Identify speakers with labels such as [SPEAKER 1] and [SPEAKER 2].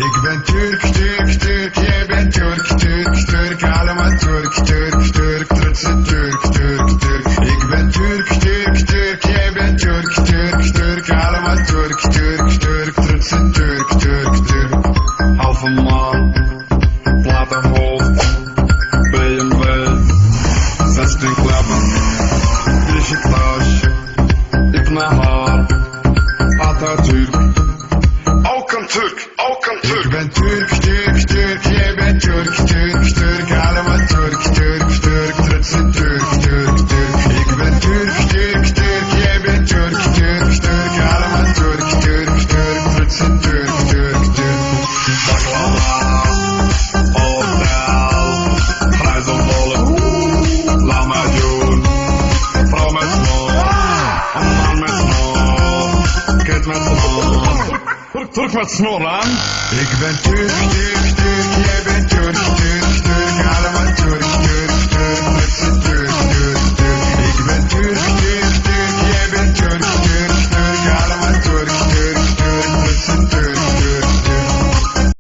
[SPEAKER 1] Ik ben Turk, Turk, Turk, jij bent Turk, Turk, Turk, allemaal Turk, Turk, Turk, trotse Turk, Turk, Turk. Ik ben Turk, Turk, Turk, jij bent Turk, Turk, Turk, allemaal Turk, Turk, Turk, trotse Turk, Turk, Turk. Halve maan, platenhoofd, BMW, 16 klappen, 3 etage, ik naar haar, Atatürk. Ook een Turk, ook een Turk. Ik ben Turk, Turk, Turk, jij bent Turk, Turk, Turk, allemaal Turk, Turk, Turk, trotse Turk, Turk, Turk. Ik ben Turk, Turk, Turk, jij bent Turk, Turk, Turk, allemaal Turk, Turk, Turk, trotse Turk, Turk, Turk. Baklava, hotel, prijzenbollen, lamajun, vrouw met snor, een man met snor, kind met snor. Turk met snor aan. Ik ben Turk, Turk, Turk, jij bent Turk,